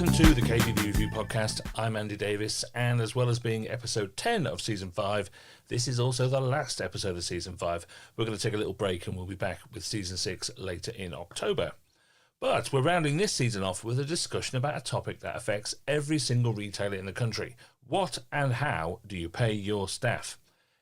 Welcome to the kbbreview Review podcast. I'm Andy Davies, and as well as being episode 10 of season 5, this is also the last episode of season 5. We're going to take a little break and we'll be back with season 6 later in October. But we're rounding this season off with a discussion about a topic that affects every single retailer in the country. What and how do you pay your staff?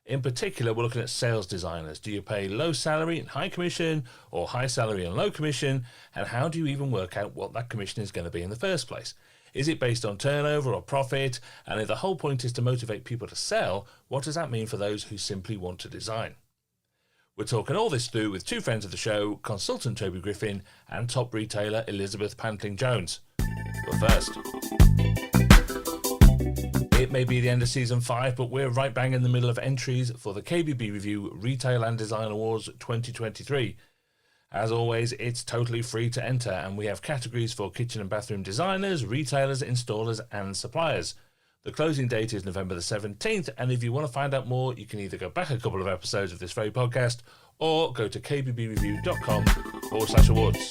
In particular, we're looking at sales designers. Do you pay low salary and high commission, or high salary and low commission? And how do you even work out what that commission is going to be in the first place? Is it based on turnover or profit? And if the whole point is to motivate people to sell, what does that mean for those who simply want to design? We're talking all this through with two friends of the show, consultant Toby Griffin and top retailer Elizabeth Pantling-Jones. But first, it may be the end of season 5, but we're right bang in the middle of entries for the KBB Review Retail and Design Awards 2023. As always, it's totally free to enter, and we have categories for kitchen and bathroom designers, retailers, installers and suppliers. The closing date is November the 17th, and if you want to find out more, you can either go back a couple of episodes of this very podcast or go to kbbreview.com/awards.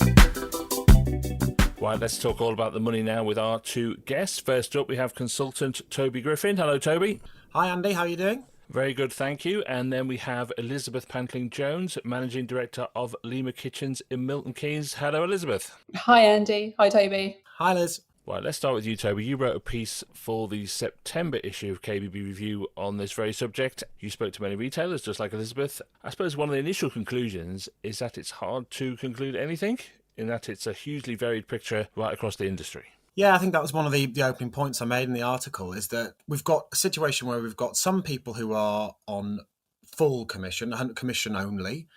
Right, let's talk all about the money now with our two guests. First up, we have consultant Toby Griffin. Hello, Toby. Hi, Andy. How are you doing? Very good, thank you. And then we have Elizabeth Pantling-Jones, Managing Director of Lima Kitchens in Milton Keynes. Hello, Elizabeth. Hi, Andy. Hi, Toby. Hi, Liz. Right, let's start with you, Toby. You wrote a piece for the September issue of KBB Review on this very subject. You spoke to many retailers, just like Elizabeth. I suppose one of the initial conclusions is that it's hard to conclude anything, in that it's a hugely varied picture right across the industry. Yeah, I think that was one of the opening points I made in the article, is that we've got a situation where we've got some people who are on full commission only,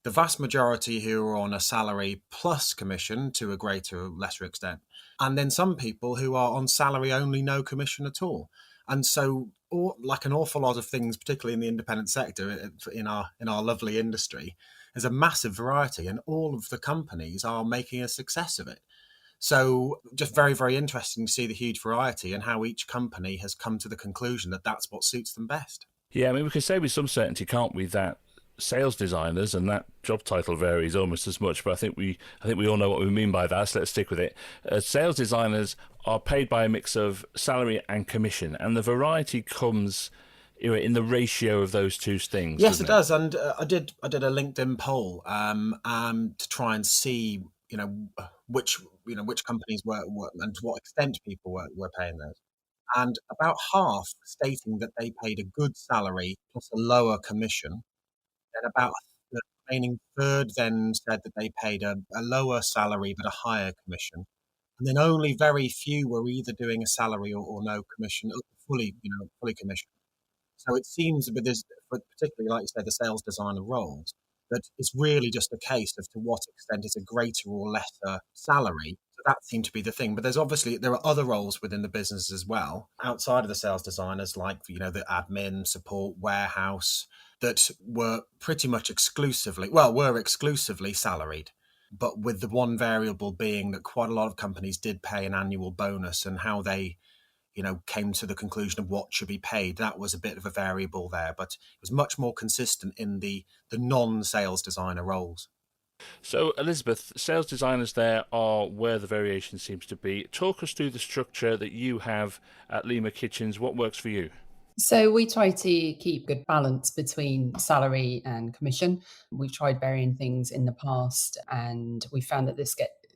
the vast majority who are on a salary plus commission to a greater or lesser extent, and then some people who are on salary only, no commission at all. And so, like an awful lot of things, particularly in the independent sector, in our lovely industry, there's a massive variety, and all of the companies are making a success of it. So just very, very interesting to see the huge variety and how each company has come to the conclusion that that's what suits them best. Yeah, I mean, we can say with some certainty, can't we, that sales designers, and that job title varies almost as much, but I think we all know what we mean by that, so let's stick with it. Sales designers are paid by a mix of salary and commission, and the variety comes in the ratio of those two things. Yes, it does. And I did a LinkedIn poll to try and see which companies were and to what extent people were paying those. And about half stating that they paid a good salary plus a lower commission. Then about the remaining third then said that they paid a lower salary but a higher commission. And then only very few were either doing a salary or no commission, fully commissioned. So it seems, but particularly, like you said, the sales designer roles, that it's really just a case of to what extent is a greater or lesser salary. So that seemed to be the thing. But there are other roles within the business as well, outside of the sales designers, like, the admin, support, warehouse, that were pretty much exclusively salaried. But with the one variable being that quite a lot of companies did pay an annual bonus, and how they came to the conclusion of what should be paid. That was a bit of a variable there, but it was much more consistent in the non-sales designer roles. So, Elizabeth, sales designers there are where the variation seems to be. Talk us through the structure that you have at Lima Kitchens. What works for you? So we try to keep good balance between salary and commission. We've tried varying things in the past, and we found that this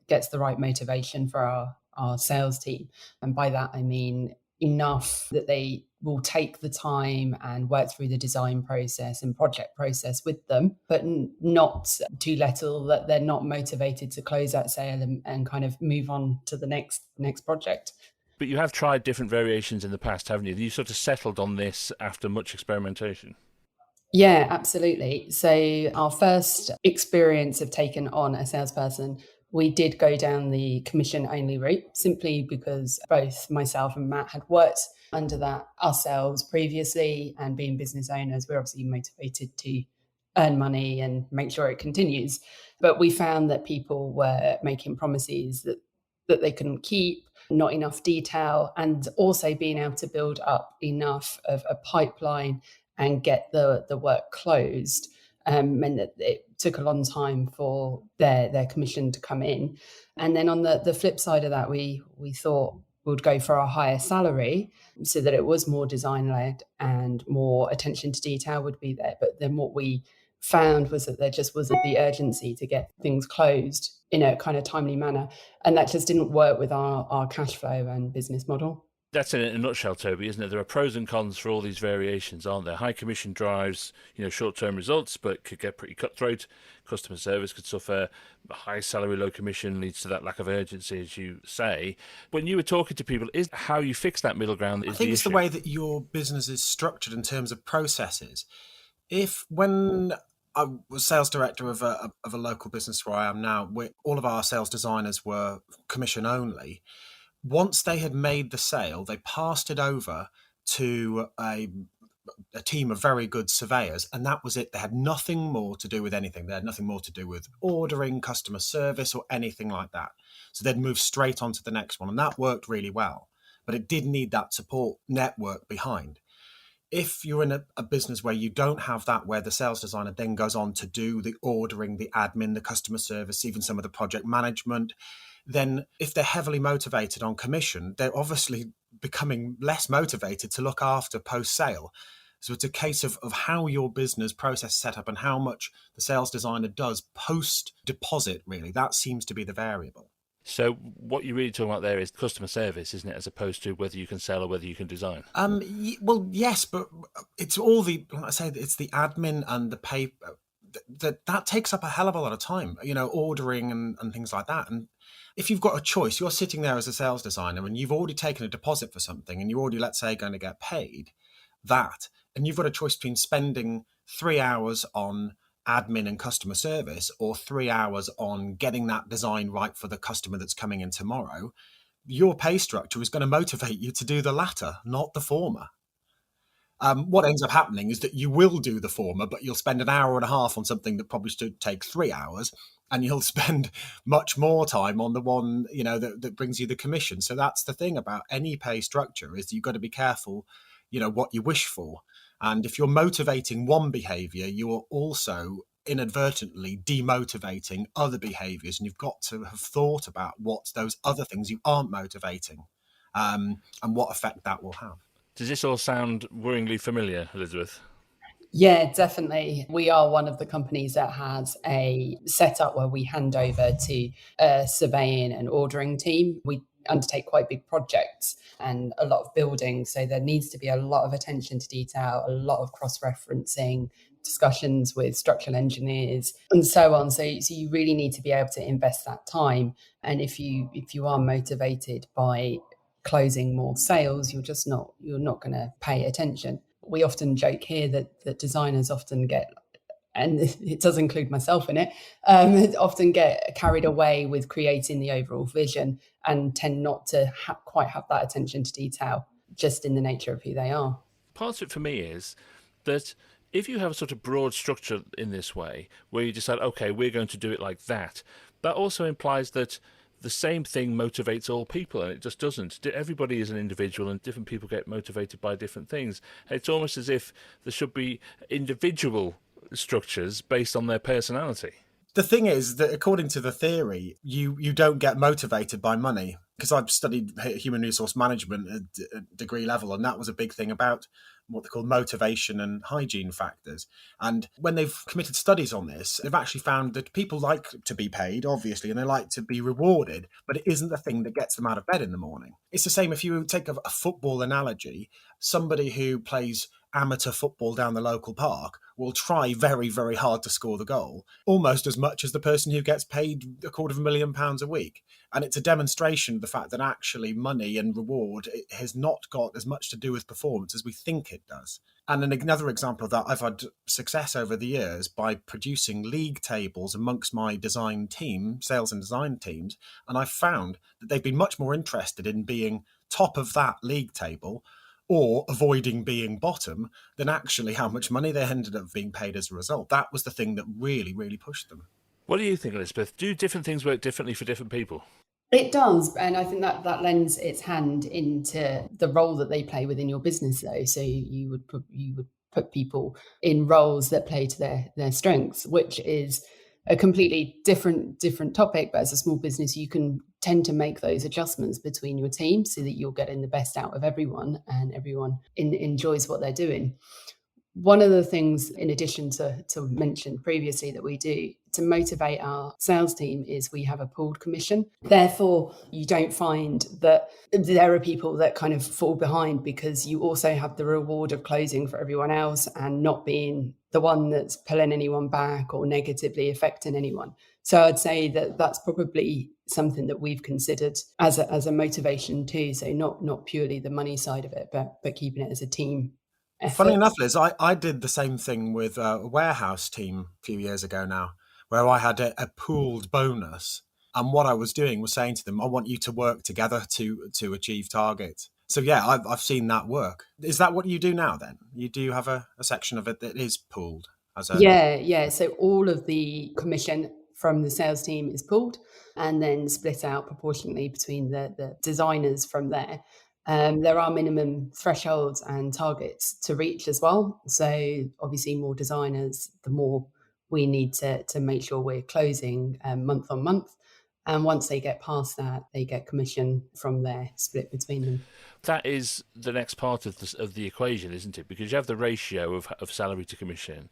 gets the right motivation for our sales team. And by that, I mean enough that they will take the time and work through the design process and project process with them, but not too little that they're not motivated to close that sale and kind of move on to the next project. But you have tried different variations in the past, haven't you? You sort of settled on this after much experimentation. Yeah, absolutely. So our first experience of taking on a salesperson, we did go down the commission-only route, simply because both myself and Matt had worked under that ourselves previously, and being business owners, we're obviously motivated to earn money and make sure it continues. But we found that people were making promises that they couldn't keep, not enough detail, and also being able to build up enough of a pipeline and get the work closed meant that it took a long time for their commission to come in. And then on the flip side of that, we thought we'd go for a higher salary so that it was more design-led and more attention to detail would be there. But then what we found was that there just wasn't the urgency to get things closed in a kind of timely manner. And that just didn't work with our cash flow and business model. That's in a nutshell, Toby, isn't it? There are pros and cons for all these variations, aren't there? High commission drives, short-term results, but could get pretty cutthroat. Customer service could suffer. High salary, low commission leads to that lack of urgency, as you say. When you were talking to people, is how you fix that middle ground is I think the it's issue. the way that your business is structured in terms of processes. When I was sales director of a local business where I am now, all of our sales designers were commission only. Once they had made the sale, they passed it over to a team of very good surveyors, and that was it. They had nothing more to do with anything. They had nothing more to do with ordering, customer service, or anything like that. So they'd move straight on to the next one, and that worked really well. But it did need that support network behind. If you're in a business where you don't have that, where the sales designer then goes on to do the ordering, the admin, the customer service, even some of the project management, then if they're heavily motivated on commission, they're obviously becoming less motivated to look after post-sale. So it's a case of how your business process is set up and how much the sales designer does post-deposit, really. That seems to be the variable. So what you're really talking about there is customer service, isn't it, as opposed to whether you can sell or whether you can design? Well, yes, but it's all like I say, it's the admin and the pay that takes up a hell of a lot of time, ordering and things like that. And if you've got a choice, you're sitting there as a sales designer and you've already taken a deposit for something and you're already, let's say, going to get paid that, and you've got a choice between spending 3 hours on admin and customer service or 3 hours on getting that design right for the customer that's coming in tomorrow, your pay structure is going to motivate you to do the latter, not the former. What ends up happening is that you will do the former, but you'll spend an hour and a half on something that probably should take 3 hours, and you'll spend much more time on the one, that brings you the commission. So that's the thing about any pay structure, is you've got to be careful, what you wish for. And if you're motivating one behavior, you are also inadvertently demotivating other behaviors. And you've got to have thought about what those other things you aren't motivating, and what effect that will have. Does this all sound worryingly familiar, Elizabeth? Yeah, definitely. We are one of the companies that has a setup where we hand over to a surveying and ordering team. We undertake quite big projects and a lot of building. So there needs to be a lot of attention to detail, a lot of cross-referencing, discussions with structural engineers and so on. So you really need to be able to invest that time. And if you are motivated by closing more sales, you're not going to pay attention. We often joke here that designers often get, and it does include myself in it, often get carried away with creating the overall vision and tend not to quite have that attention to detail just in the nature of who they are. Part of it for me is that if you have a sort of broad structure in this way, where you decide, okay, we're going to do it like that, that also implies that the same thing motivates all people, and it just doesn't. Everybody is an individual, and different people get motivated by different things. It's almost as if there should be individual structures based on their personality. The thing is that according to the theory, you don't get motivated by money. Because I've studied human resource management at degree level, and that was a big thing about what they call motivation and hygiene factors. And when they've committed studies on this, they've actually found that people like to be paid, obviously, and they like to be rewarded, but it isn't the thing that gets them out of bed in the morning. It's the same if you take a football analogy. Somebody who plays amateur football down the local park will try very, very hard to score the goal, almost as much as the person who gets paid £250,000 a week. And it's a demonstration of the fact that actually money and reward has not got as much to do with performance as we think it does. And another example of that, I've had success over the years by producing league tables amongst my design team, sales and design teams. And I've found that they've been much more interested in being top of that league table or avoiding being bottom than actually how much money they ended up being paid as a result. That was the thing that really, really pushed them. What do you think, Elizabeth? Do different things work differently for different people? It does, and I think that lends its hand into the role that they play within your business, though. So you would put people in roles that play to their strengths, which is a completely different topic. But as a small business, you can tend to make those adjustments between your team so that you're getting the best out of everyone and everyone enjoys what they're doing. One of the things, in addition to mention previously, that we do to motivate our sales team is we have a pooled commission. Therefore, you don't find that there are people that kind of fall behind, because you also have the reward of closing for everyone else and not being the one that's pulling anyone back or negatively affecting anyone. So I'd say that that's probably something that we've considered as a motivation too. So not purely the money side of it, but keeping it as a team effort. Funny enough, Liz, I did the same thing with a warehouse team a few years ago now, where I had a pooled bonus. And what I was doing was saying to them, I want you to work together to achieve targets. So yeah, I've seen that work. Is that what you do now then? You do have a section of it that is pooled? Yeah. So all of the commission from the sales team is pooled and then split out proportionately between the designers from there. There are minimum thresholds and targets to reach as well. So obviously more designers, the more we need to make sure we're closing month on month. And once they get past that, they get commission from there, split between them. That is the next part of the equation, isn't it? Because you have the ratio of salary to commission,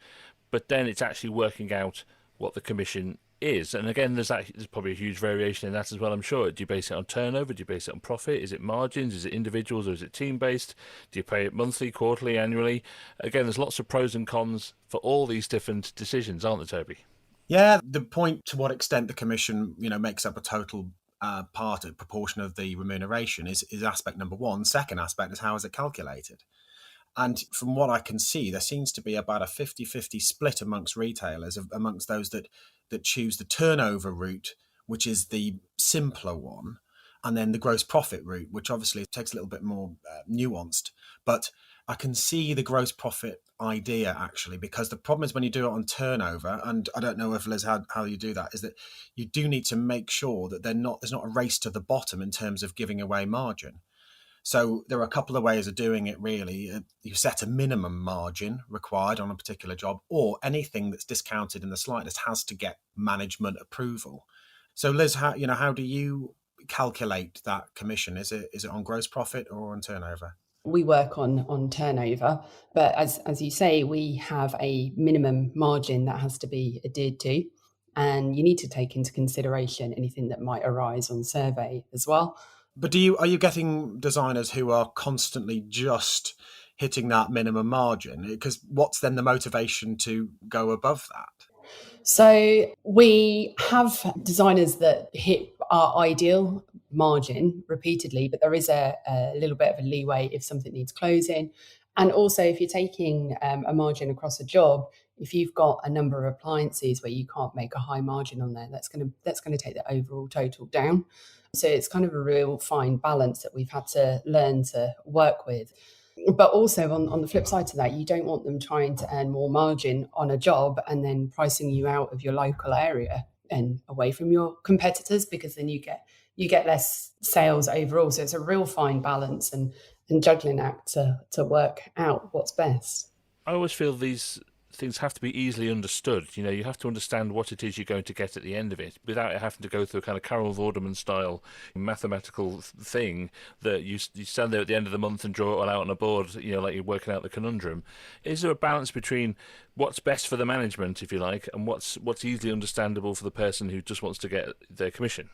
but then it's actually working out what the commission is. And again, there's probably a huge variation in that as well, I'm sure. Do you base it on turnover? Do you base it on profit? Is it margins? Is it individuals, or is it team-based? Do you pay it monthly, quarterly, annually? Again, there's lots of pros and cons for all these different decisions, aren't there, Toby? Yeah, the point to what extent the commission, makes up a total a proportion of the remuneration is aspect number one. Second aspect is how is it calculated? And from what I can see, there seems to be about a 50-50 split amongst retailers, amongst those that choose the turnover route, which is the simpler one, and then the gross profit route, which obviously takes a little bit more nuanced. But I can see the gross profit idea, actually, because the problem is when you do it on turnover, and I don't know if Liz how you do that, is that you do need to make sure that there's not a race to the bottom in terms of giving away margin. So there are a couple of ways of doing it, really. You set a minimum margin required on a particular job, or anything that's discounted in the slightest has to get management approval. So Liz, how do you calculate that commission? Is it on gross profit or on turnover? We work on turnover, but as you say, we have a minimum margin that has to be adhered to, and you need to take into consideration anything that might arise on survey as well. But are you getting designers who are constantly just hitting that minimum margin? Because what's then the motivation to go above that? So we have designers that hit our ideal margin repeatedly, but there is a little bit of a leeway if something needs closing. And also, if you're taking a margin across a job, if you've got a number of appliances where you can't make a high margin on there, that's going to take the overall total down. So it's kind of a real fine balance that we've had to learn to work with. But also on the flip side to that, you don't want them trying to earn more margin on a job and then pricing you out of your local area and away from your competitors, because then you get less sales overall. So it's a real fine balance and juggling act to work out what's best. I always feel these things have to be easily understood. You have to understand what it is you're going to get at the end of it without it having to go through a kind of Carol Vorderman style mathematical thing that you stand there at the end of the month and draw it all out on a board, like you're working out the conundrum. Is there a balance between what's best for the management, if you like, and what's easily understandable for the person who just wants to get their commission?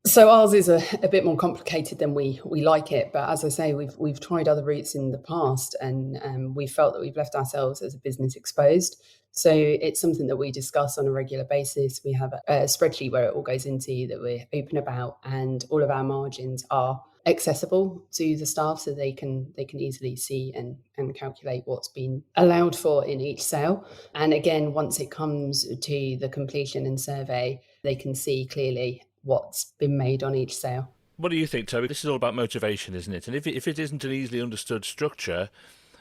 So ours is a bit more complicated than we like it, but as I say, we've tried other routes in the past, and we felt that we've left ourselves as a business exposed. So it's something that we discuss on a regular basis. We have a spreadsheet where it all goes into that we're open about, and all of our margins are accessible to the staff, so they can easily see and calculate what's been allowed for in each sale. And again, once it comes to the completion and survey, they can see clearly what's been made on each sale. What do you think, Toby? This is all about motivation, isn't it? And if it isn't an easily understood structure,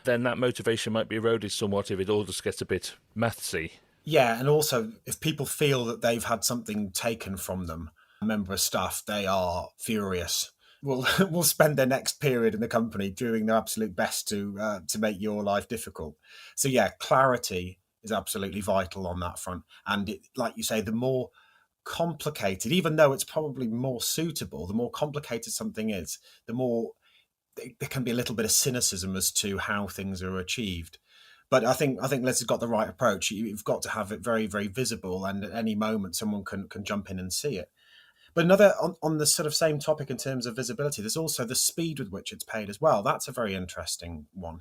then that motivation might be eroded somewhat if it all just gets a bit mathsy. Yeah, and also if people feel that they've had something taken from them, a member of staff, they are furious. will spend their next period in the company doing their absolute best to make your life difficult. So yeah, clarity is absolutely vital on that front. And like you say, the more complicated, even though it's probably more suitable, the more complicated something is, the more there can be a little bit of cynicism as to how things are achieved. But I think Liz has got the right approach. You've got to have it very, very visible, and at any moment someone can jump in and see it. But another on the sort of same topic in terms of visibility, there's also the speed with which it's paid as well. That's a very interesting one.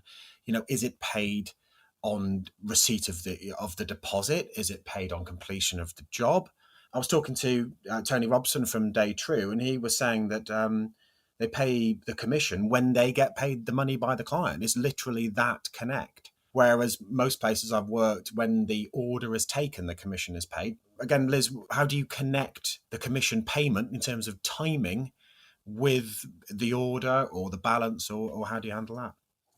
Is it paid on receipt of the deposit? Is it paid on completion of the job? I was talking to Tony Robson from Day True, and he was saying that they pay the commission when they get paid the money by the client. It's literally that connect. Whereas most places I've worked, when the order is taken, the commission is paid. Again, Liz, how do you connect the commission payment in terms of timing with the order or the balance, or how do you handle that?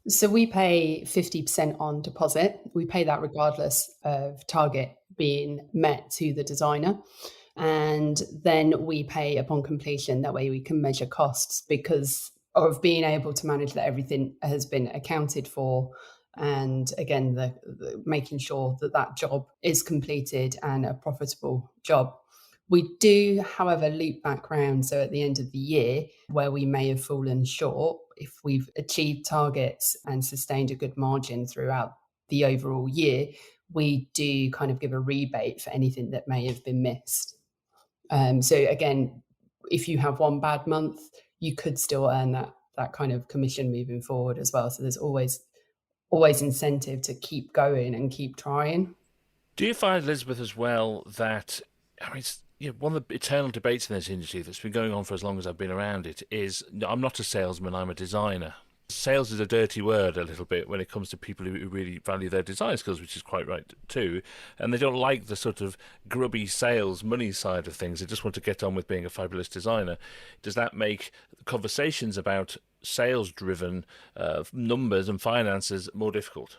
So we pay 50% on deposit. We pay that regardless of target being met to the designer. And then we pay upon completion. That way we can measure costs because of being able to manage that everything has been accounted for. And again, the making sure that job is completed and a profitable job. We do, however, loop back round. So at the end of the year, where we may have fallen short, if we've achieved targets and sustained a good margin throughout the overall year, we do kind of give a rebate for anything that may have been missed. So again, if you have one bad month, you could still earn that kind of commission moving forward as well. So there's always incentive to keep going and keep trying. Do you find, Elizabeth, as well, that it's one of the eternal debates in this industry that's been going on for as long as I've been around it is, I'm not a salesman, I'm a designer. Sales is a dirty word a little bit when it comes to people who really value their design skills, which is quite right too. And they don't like the sort of grubby sales money side of things. They just want to get on with being a fabulous designer. Does that make conversations about sales-driven numbers and finances more difficult?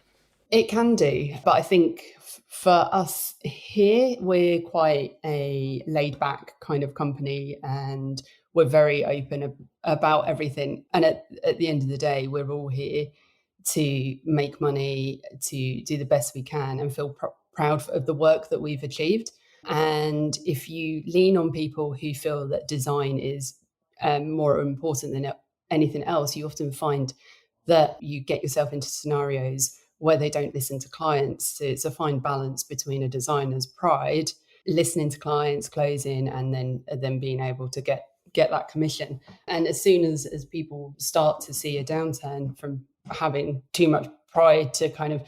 It can do, but I think for us here, we're quite a laid-back kind of company, and we're very open about everything. And at the end of the day, we're all here to make money, to do the best we can, and feel proud of the work that we've achieved. And if you lean on people who feel that design is more important than anything else, you often find that you get yourself into scenarios where they don't listen to clients. So it's a fine balance between a designer's pride, listening to clients, closing, and then being able to get that commission. And as soon as people start to see a downturn from having too much pride to kind of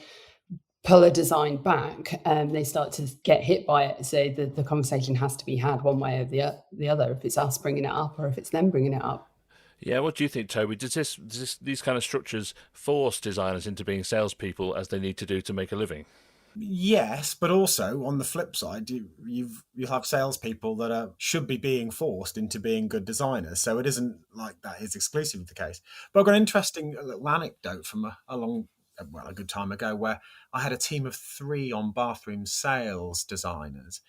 pull a design back, they start to get hit by it. So the conversation has to be had one way or the other, if it's us bringing it up or if it's them bringing it up. Yeah, what do you think, Toby? Does these kind of structures force designers into being salespeople as they need to do to make a living? Yes, but also on the flip side, you'll have salespeople that should be being forced into being good designers. So it isn't like that is exclusively the case. But I've got an interesting little anecdote from a good time ago, where I had a team of 3 on bathroom sales designers,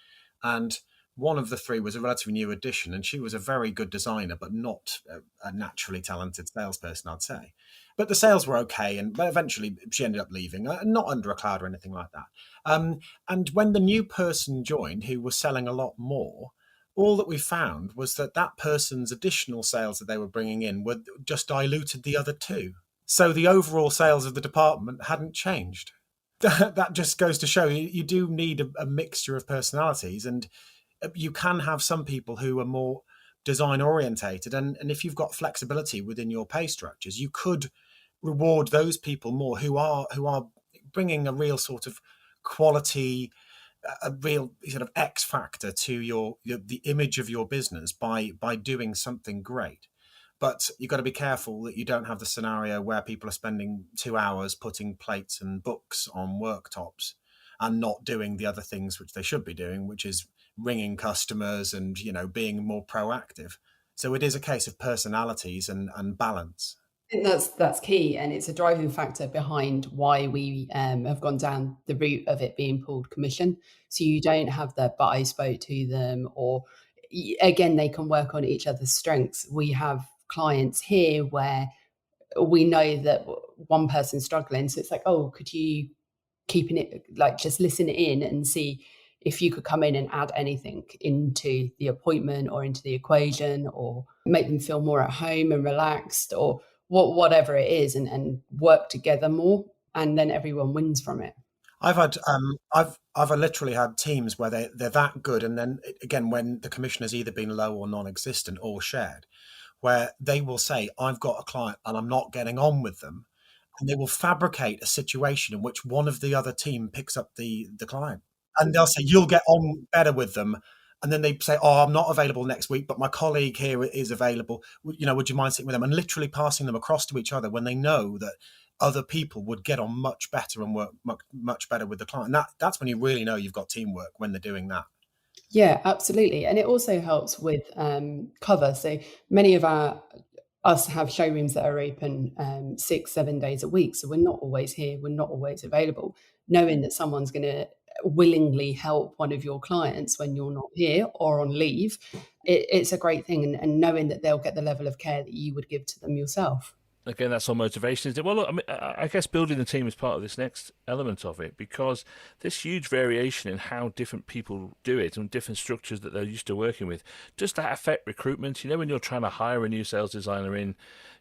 and one of the 3 was a relatively new addition, and she was a very good designer, but not a naturally talented salesperson, I'd say. But the sales were okay, but eventually she ended up leaving, not under a cloud or anything like that. And when the new person joined, who was selling a lot more, all that we found was that person's additional sales that they were bringing in were just diluted the other 2. So the overall sales of the department hadn't changed. That just goes to show you do need a mixture of personalities, and you can have some people who are more design orientated, and if you've got flexibility within your pay structures, you could reward those people more who are bringing a real sort of quality, a real sort of X factor to the image of your business by doing something great. But you've got to be careful that you don't have the scenario where people are spending 2 hours putting plates and books on worktops and not doing the other things which they should be doing, which is ringing customers and being more proactive. So it is a case of personalities and balance. I think that's key, and it's a driving factor behind why we have gone down the route of it being pooled commission. So you don't have the "but I spoke to them," or again, they can work on each other's strengths. We have clients here where we know that one person's struggling. So it's like, oh, could you keeping it like just listen in and see if you could come in and add anything into the appointment or into the equation or make them feel more at home and relaxed or whatever it is, and work together more, and then everyone wins from it. I've literally had teams where they're that good, and then again when the commission has either been low or non-existent or shared, where they will say, I've got a client and I'm not getting on with them, and they will fabricate a situation in which one of the other team picks up the client, and they'll say, you'll get on better with them. And then they say, oh, I'm not available next week, but my colleague here is available. Would you mind sitting with them? And literally passing them across to each other when they know that other people would get on much better and work much better with the client. And that's when you really know you've got teamwork, when they're doing that. Yeah, absolutely. And it also helps with cover. So many of us have showrooms that are open 6-7 days a week. So we're not always here. We're not always available. Knowing that someone's going to willingly help one of your clients when you're not here or on leave, it's a great thing. And knowing that they'll get the level of care that you would give to them yourself. Again, that's all motivation, isn't it? Well, look, I mean, I guess building the team is part of this next element of it, because there's huge variation in how different people do it and different structures that they're used to working with. Does that affect recruitment? When you're trying to hire a new sales designer in,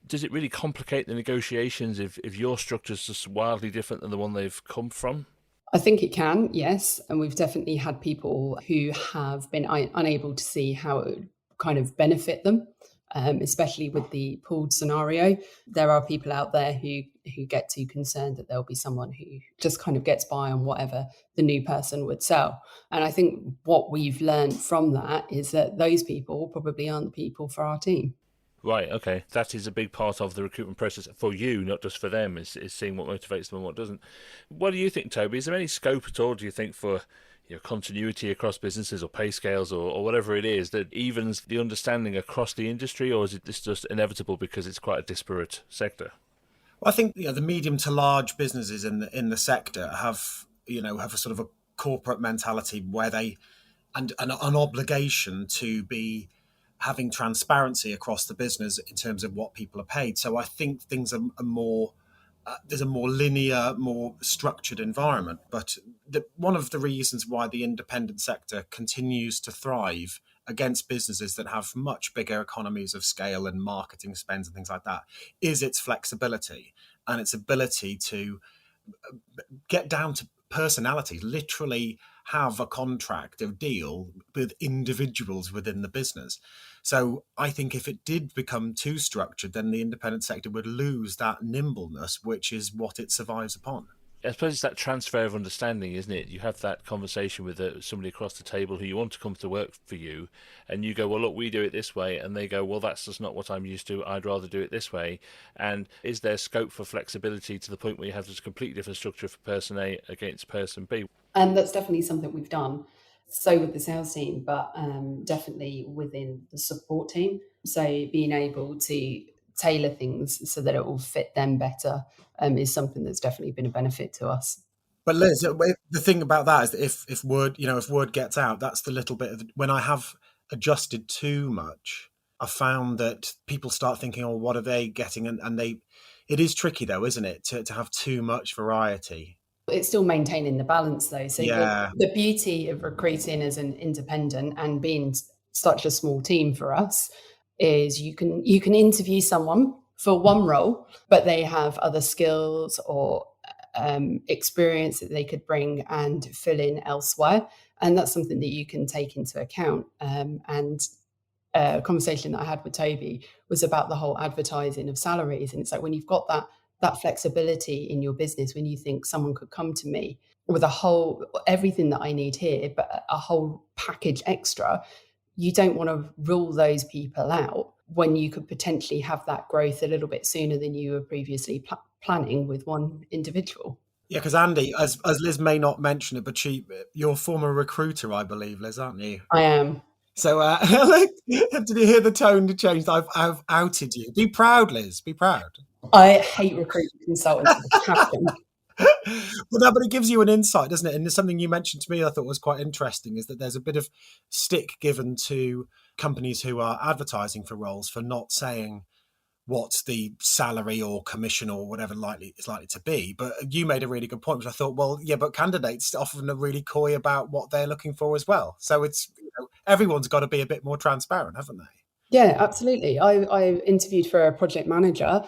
does it really complicate the negotiations if your structure's just wildly different than the one they've come from? I think it can, yes. And we've definitely had people who have been unable to see how it would kind of benefit them. Especially with the pooled scenario, there are people out there who get too concerned that there'll be someone who just kind of gets by on whatever the new person would sell. And I think what we've learned from that is that those people probably aren't the people for our team. Right, okay. That is a big part of the recruitment process for you, not just for them, is seeing what motivates them and what doesn't. What do you think, Toby? Is there any scope at all, do you think, for continuity across businesses or pay scales or whatever it is that evens the understanding across the industry, or is it this just inevitable because it's quite a disparate sector? Well, I think the medium to large businesses in the sector have a sort of a corporate mentality where they and an obligation to be having transparency across the business in terms of what people are paid. So I think things are more. There's a more linear, more structured environment. But one of the reasons why the independent sector continues to thrive against businesses that have much bigger economies of scale and marketing spends and things like that is its flexibility and its ability to get down to personalities, literally have a contract of deal with individuals within the business. So I think if it did become too structured, then the independent sector would lose that nimbleness, which is what it survives upon. I suppose it's that transfer of understanding, isn't it? You have that conversation with somebody across the table who you want to come to work for you, and you go, well, look, we do it this way, and they go, well, that's just not what I'm used to. I'd rather do it this way. And is there scope for flexibility to the point where you have this completely different structure for person A against person B? And that's definitely something we've done. So with the sales team, but definitely within the support team. So being able to tailor things so that it will fit them better is something that's definitely been a benefit to us. But Liz, the thing about that is that if word gets out, that's the little bit of when I have adjusted too much, I found that people start thinking, oh, what are they getting? And it is tricky though, isn't it, to have too much variety. It's still maintaining the balance though. So yeah. the beauty of recruiting as an independent and being such a small team for us is you can interview someone for one role, but they have other skills or experience that they could bring and fill in elsewhere. And that's something that you can take into account. And a conversation that I had with Toby was about the whole advertising of salaries. And it's like when you've got that flexibility in your business, when you think someone could come to me with everything that I need here, but a whole package extra, you don't want to rule those people out when you could potentially have that growth a little bit sooner than you were previously planning with one individual. Yeah, because Andy, as Liz may not mention it, but you're a former recruiter, I believe, Liz, aren't you? I am. So did you hear the tone change? I've outed you. Be proud, Liz. Be proud. I hate recruitment consultants. But it gives you an insight, doesn't it? And there's something you mentioned to me I thought was quite interesting, is that there's a bit of stick given to companies who are advertising for roles for not saying what the salary or commission or whatever is likely to be. But you made a really good point, which I thought, well, yeah, but candidates often are really coy about what they're looking for as well. So it's, everyone's got to be a bit more transparent, haven't they? Yeah, absolutely. I interviewed for a project manager,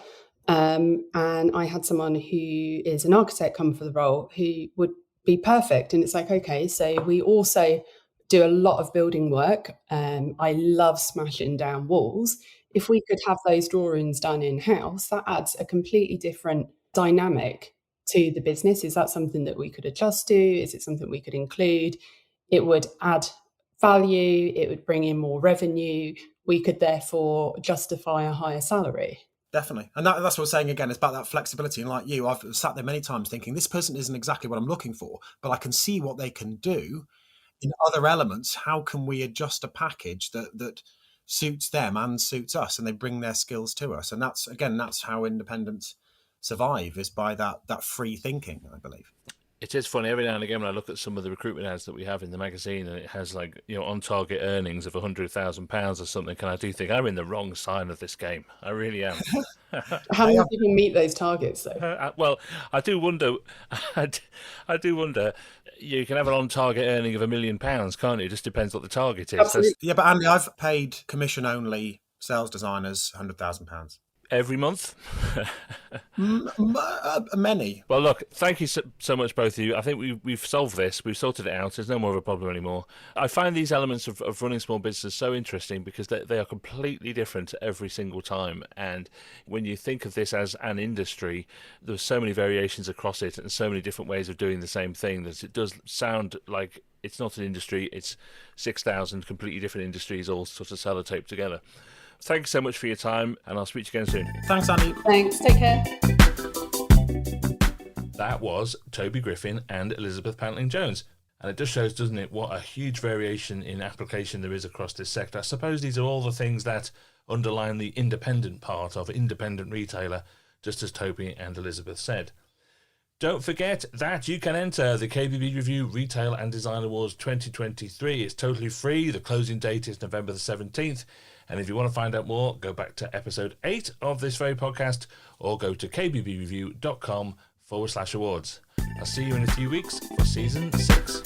and I had someone who is an architect come for the role who would be perfect. And it's like, okay, so we also do a lot of building work. I love smashing down walls. If we could have those drawings done in-house, that adds a completely different dynamic to the business. Is that something that we could adjust to? Is it something we could include? It would add value, it would bring in more revenue. We could therefore justify a higher salary. Definitely. And that's what I was saying again, it's about that flexibility. And like you, I've sat there many times thinking, this person isn't exactly what I'm looking for, but I can see what they can do in other elements. How can we adjust a package that suits them and suits us, and they bring their skills to us? And that's how independents survive, is by that free thinking, I believe. It is funny, every now and again when I look at some of the recruitment ads that we have in the magazine, and it has like, on target earnings of £100,000 or something, and I do think I'm in the wrong side of this game. I really am. How many people meet those targets though? Well, I do wonder. I do wonder. You can have an on-target earning of £1 million, can't you? It just depends what the target is. Absolutely. Yeah, but Andy, I've paid commission-only sales designers £100,000. Every month? Many. Well, look, thank you so much, both of you. I think we've solved this. We've sorted it out. There's no more of a problem anymore. I find these elements of running small businesses so interesting because they are completely different every single time. And when you think of this as an industry, there's so many variations across it and so many different ways of doing the same thing that it does sound like it's not an industry. It's 6,000 completely different industries all sort of sellotaped together. Thanks so much for your time, and I'll speak to you again soon. Thanks, Andy. Thanks, take care. That was Toby Griffin and Elizabeth Pantling-Jones. And it just shows, doesn't it, what a huge variation in application there is across this sector. I suppose these are all the things that underline the independent part of independent retailer, just as Toby and Elizabeth said. Don't forget that you can enter the KBB Review Retail and Design Awards 2023. It's totally free. The closing date is November the 17th. And if you want to find out more, go back to episode 8 of this very podcast or go to kbbreview.com/awards. I'll see you in a few weeks for season 6.